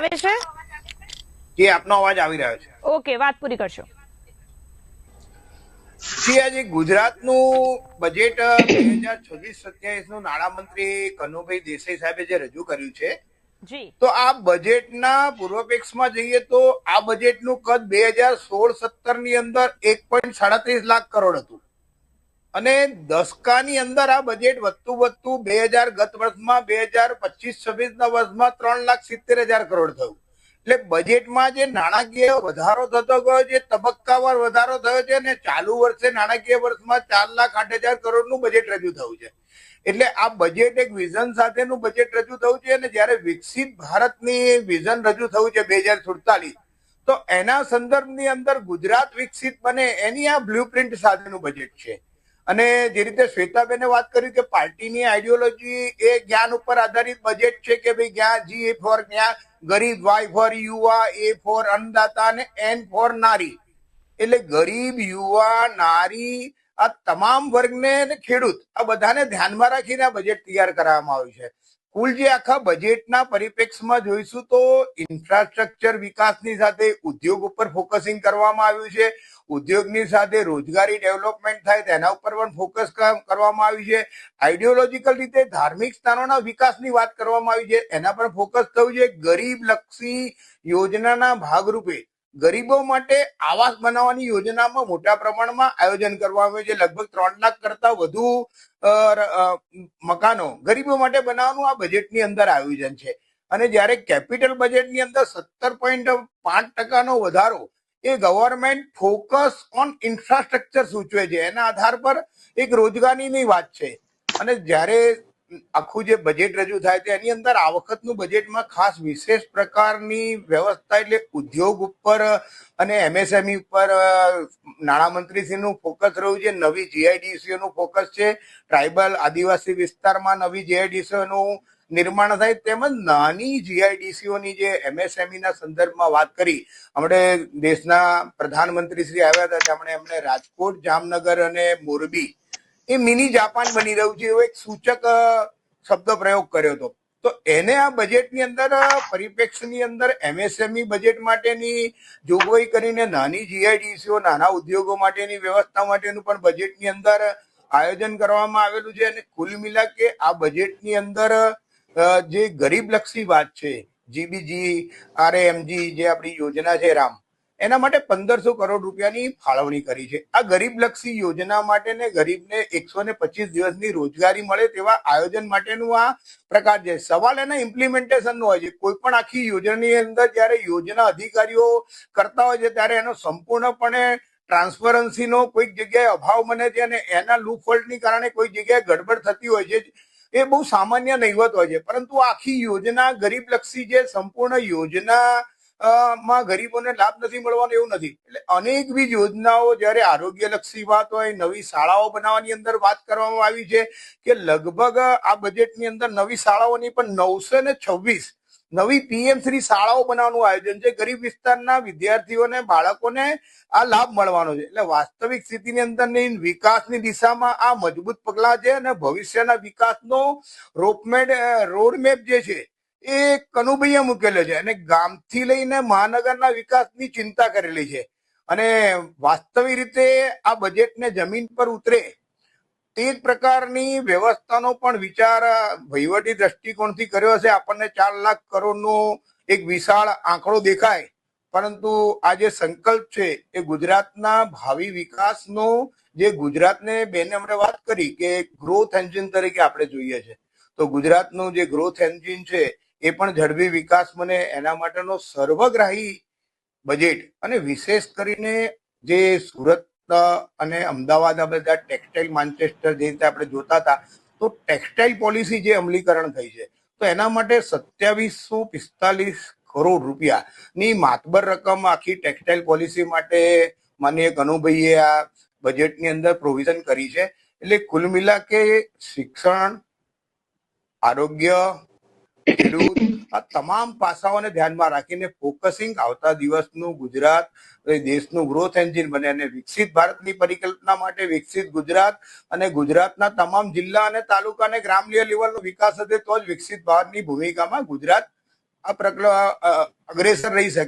આવે છે? જે આપનો અવાજ આવી રહ્યો છે. ઓકે, વાત પૂરી કરશો. જી, આજે ગુજરાતનું બજેટ 2026-27 નું નાણામંત્રી કનુભાઈ દેસાઈ સાહેબે જે રજૂ કર્યું છે, જી, તો આ બજેટના પૂર્વાપેક્ષમાં જઈએ તો આ બજેટનું કદ 2016-17 ની અંદર 1.37 લાખ કરોડ હતું અને દસકાની અંદર આ બજેટ વધતું વધતું 2000 ગત વર્ષમાં 2025-26 ના વર્ષમાં 3,70,000 કરોડ થયું. એટલે બજેટમાં જે નાણાકીય વધારો થતો ગયો છે, તબક્કાવાર વધારો થયો છે અને ચાલુ વર્ષે નાણાકીય વર્ષમાં 4,08,000 કરોડનું બજેટ રજૂ થયું છે. એટલે આ બજેટ એક વિઝન સાથેનું બજેટ રજૂ થયું છે અને જયારે વિકસિત ભારતની વિઝન રજૂ થયું છે 2047, તો એના સંદર્ભની અંદર ગુજરાત વિકસિત બને એની આ બ્લુપ્રિન્ટ સાથેનું બજેટ છે. અને જે રીતે શ્વેતાબેને વાત કરી કે પાર્ટીની આઈડિયોલોજી એ જ્ઞાન ઉપર આધારિત બજેટ છે કે ભાઈ જ્યાં જી ફોર જ્ઞાન, ગરીબ, વાય ફોર યુવા, એ ફોર અન્નદાતા અને એન ફોર નારી. એટલે ગરીબ, યુવા, નારી, આ તમામ વર્ગને ખેડૂત, આ બધાને ધ્યાનમાં રાખીને આ બજેટ તૈયાર કરવામાં આવ્યું છે. કુલ જે આખા બજેટના પરિપ્રેક્ષમાં જોઈશું તો ઇન્ફ્રાસ્ટ્રક્ચર વિકાસની સાથે ઉદ્યોગ ઉપર ફોકસિંગ કરવામાં આવ્યું છે. ઉદ્યોગની સાથે રોજગારી ડેવલપમેન્ટ થાય તેના ઉપર પણ ફોકસ કરવામાં આવ્યું છે. આઈડિયોલોજીકલ રીતે ધાર્મિક સ્થાનોના વિકાસની વાત કરવામાં આવી છે, એના પર ફોકસ થયું છે. ગરીબ લક્ષી યોજનાના ભાગરૂપે ગરીબો માટે આવાસ બનાવવાની યોજનામાં મોટા પ્રમાણમાં આયોજન કરવામાં આવ્યું છે. લગભગ 3 લાખ કરતા વધુ મકાનો ગરીબો માટે બનાવવાનું આ બજેટની અંદર આયોજન છે. અને જ્યારે કેપિટલ બજેટની અંદર 17.5% વધારો એ ગવર્મેન્ટ ફોકસ ઓન ઇન્ફ્રાસ્ટ્રક્ચર સૂચવે છે, એના આધાર પર એક રોજગારીની વાત છે. અને જ્યારે આખું જે બજેટ રજૂ થાય છે એની અંદર આ વખતનું બજેટમાં ખાસ વિશેષ પ્રકારની વ્યવસ્થા એટલે ઉદ્યોગ ઉપર અને એમએસએમઈ ઉપર નાણામંત્રીશ્રીનું ફોકસ રહ્યું છે. નવી જીઆઈડીસીઓનું ફોકસ છે. ટ્રાઇબલ આદિવાસી વિસ્તારમાં નવી જીઆઈડીસીઓનું નિર્માણ થાય, તેમજ નાની જીઆઈડીસીઓની જે એમએસએમઈ ના સંદર્ભમાં વાત કરી. હમણાં દેશના પ્રધાનમંત્રી શ્રી આવ્યા હતા, તેમણે એમણે રાજકોટ, જામનગર અને મોરબી એ મિની જાપાન બની રહ્યું છે એવો એક સૂચક શબ્દ પ્રયોગ કર્યો હતો. તો એને આ બજેટની અંદર પરિપ્રેક્ષની અંદર એમએસએમઈ બજેટ માટેની જોગવાઈ કરીને નાની જીઆઈડીસીઓ, નાના ઉદ્યોગો માટેની વ્યવસ્થા માટેનું પણ બજેટની અંદર આયોજન કરવામાં આવેલું છે. અને કુલ મિલા કે આ બજેટની અંદર જે ગરીબલક્ષી વાત છે, જીબીજી આરએમજી જે આપણી યોજના છે રામ, એના માટે 1500 કરોડ રૂપિયાની ફાળવણી કરી છે. આ ગરીબલક્ષી યોજના માટે ને ગરીબને 125 દિવસની રોજગારી મળે તેવા આયોજન માટેનું આ પ્રકાર છે. સવાલ એના ઇમ્પ્લિમેન્ટેશનનો હોય છે. કોઈ પણ આખી યોજનાની અંદર જયારે યોજના અધિકારીઓ કરતા હોય છે ત્યારે એનો સંપૂર્ણપણે ટ્રાન્સપરન્સીનો કોઈક જગ્યાએ અભાવ બને છે અને એના લૂપહોલ્ડની કારણે કોઈક જગ્યાએ ગડબડ થતી હોય છે. એ બહુ સામાન્ય નહીવત હોય છે. પરંતુ આખી યોજના ગરીબલક્ષી જે સંપૂર્ણ યોજના માં ગરીબોને લાભ નથી મળવાનો એવું નથી. એટલે અનેકવિધ યોજનાઓ, જયારે આરોગ્યલક્ષી વાત હોય, નવી શાળાઓ બનાવવાની અંદર વાત કરવામાં આવી છે કે લગભગ આ બજેટની અંદર નવી શાળાઓની પણ 926 નવી પીએમ શ્રી શાળાઓ બનાવવાનું આયોજન છે. ગરીબ વિસ્તારના વિદ્યાર્થીઓને, બાળકોને આ લાભ મળવાનો છે. એટલે વાસ્તવિક સ્થિતિની અંદરની વિકાસની દિશામાં આ મજબૂત પગલા છે અને ભવિષ્યના વિકાસનો રોડમેપ જે છે એ કનુભાઈએ મૂકેલો છે અને ગામથી લઈને મહાનગરના વિકાસની ચિંતા કરેલી છે. અને વાસ્તવિક રીતે આ બજેટને જમીન પર ઉતરે તે જ પ્રકારની વ્યવસ્થાનો પણ વિચાર વહીવટી દ્રષ્ટિકોણથી કર્યો છે. આપણને 4 લાખ કરોડનો એક વિશાળ આંકડો દેખાય, પરંતુ આ જે સંકલ્પ છે એ ગુજરાતના ભાવિ વિકાસનો, જે ગુજરાતને બેને અમને વાત કરી કે ગ્રોથ એન્જિન તરીકે આપણે જોઈએ છે, તો ગુજરાતનું જે ગ્રોથ એન્જિન છે એ પણ ઝડપી વિકાસ બને એના માટેનો સર્વગ્રાહી બજેટ. અને વિશેષ કરીને જે સુરત અને અમદાવાદ આ બધા ટેક્સટાઇલ માન્ચેસ્ટર જે રીતે આપણે જોતા હતા, તો ટેક્સટાઇલ પોલિસી જે અમલીકરણ થઈ છે, તો એના માટે 2745 કરોડ રૂપિયાની માતબર રકમ આખી ટેક્સટાઇલ પોલિસી માટે માનનીય કનુભાઈએ આ બજેટની અંદર પ્રોવિઝન કરી છે. એટલે કુલ મિલા કે શિક્ષણ, આરોગ્ય, ખેડૂત, આ તમામ પાસાઓને ધ્યાનમાં રાખીને ફોકસિંગ આવતા દિવસનું ગુજરાત દેશનું ગ્રોથ એન્જિન બને અને વિકસિત ભારતની પરિકલ્પના માટે વિકસિત ગુજરાત અને ગુજરાતના તમામ જિલ્લા અને તાલુકા અને ગ્રામ્ય લેવલનો વિકાસ હશે તો જ વિકસિત ભારતની ભૂમિકામાં ગુજરાત આ પ્રકરણ અગ્રેસર રહી શકે.